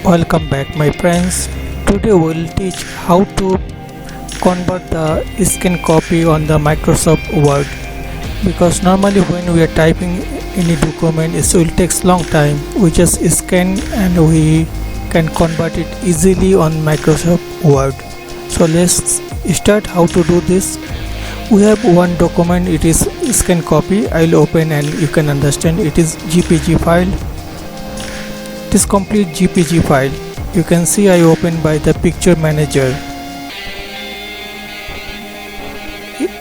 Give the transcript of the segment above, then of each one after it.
Welcome back my friends. Today we'll teach how to convert the scan copy on the Microsoft Word, because normally when we are typing any document it will take long time. We just scan and we can convert it easily on Microsoft Word. So let's start how to do this. We have one document, it is scan copy. I'll open and you can understand it is GPG file. It is complete GPG file. You can see I open by the picture manager.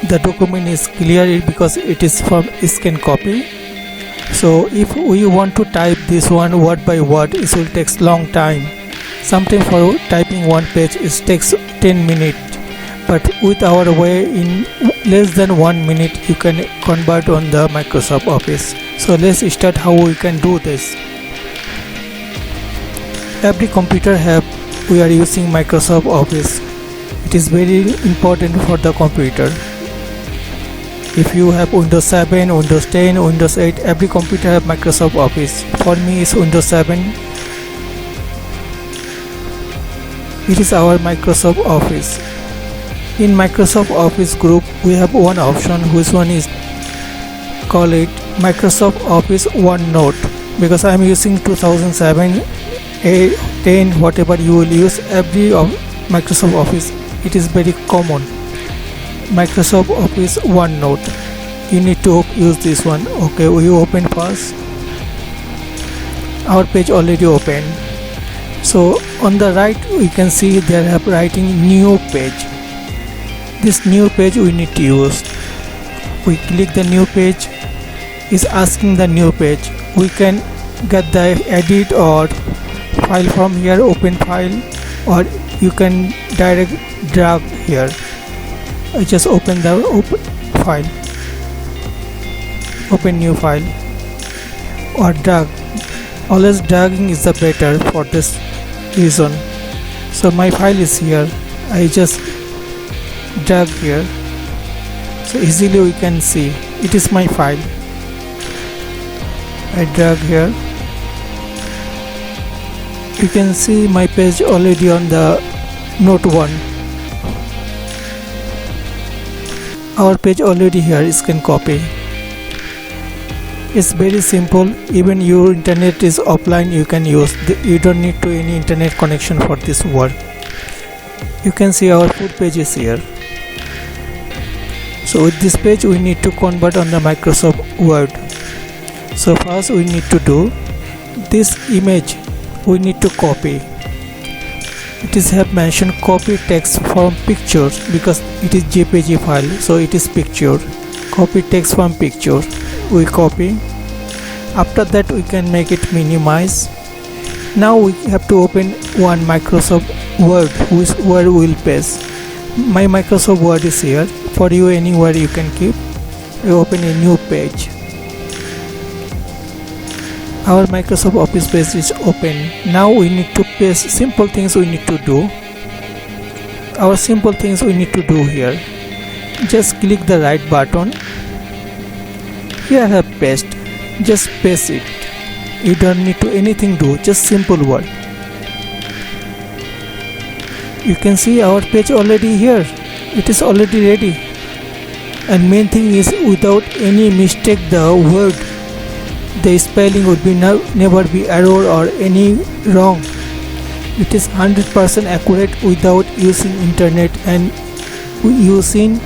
The document is clear because it is from scan copy. So if we want to type this one word by word, it will take long time. Sometimes for typing one page it takes 10 minutes, but with our way in less than 1 minute you can convert on the Microsoft Office. So let's start how we can do this. Every computer we are using Microsoft Office. It is very important for the computer. If you have Windows 7, Windows 10, Windows 8, every computer have Microsoft Office. For me it's Windows 7. It is our Microsoft Office. In Microsoft Office group we have one option, which one is call it Microsoft Office OneNote, because I am using 2007, 8, 10, whatever you will use, every of Microsoft Office it is very common. Microsoft Office OneNote, you need to use this one. Okay, we open first. Our page already open. So on the right we can see they are writing new page. This new page we need to use. We click the new page, is asking the new page. We can get the edit or file from here, open file, or you can direct drag here. I just open the file, open new file, or drag. Always dragging is the better for this reason. So my file is here, I just drag here, so easily we can see it is my file. I drag here. You can see my page already on the note 1. Our page already here, scan copy. It's very simple. Even your internet is offline, you can use. You don't need to any internet connection for this work. You can see our full page is here. So with this page we need to convert on the Microsoft Word. So first we need to do this image. We need to copy. It is have mentioned copy text from pictures because it is JPG file, so it is picture. Copy text from picture. We copy. After that we can make it minimize. Now we have to open one Microsoft Word, which Word will paste. My Microsoft Word is here. For you, anywhere you can keep. We open a new page. Our Microsoft Office page is open. Now we need to paste simple things we need to do. Our simple things we need to do here. Just click the right button. Here I have paste. Just paste it. You don't need to anything do. Just simple word. You can see our page already here. It is already ready. And main thing is without any mistake the word, the spelling would be never be error or any wrong. It is 100% accurate without using internet, and using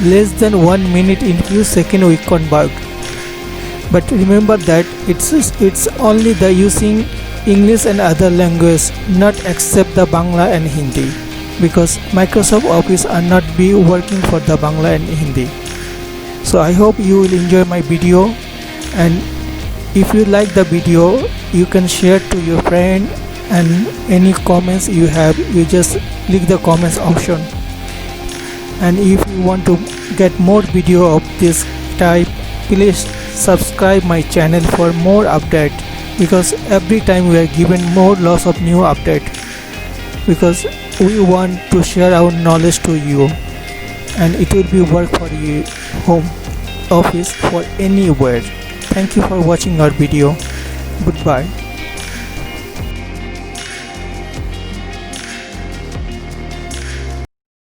less than 1 minute in few seconds we convert. But remember that it's only the using English and other language, not except the Bangla and Hindi, because Microsoft Office are not be working for the Bangla and Hindi. So I hope you will enjoy my video, and if you like the video you can share to your friend, and any comments you have you just click the comments option. And if you want to get more video of this type, please subscribe my channel for more update, because every time we are given more lots of new update, because we want to share our knowledge to you, and it will be work for you home office for anywhere. Thank you for watching our video. Goodbye.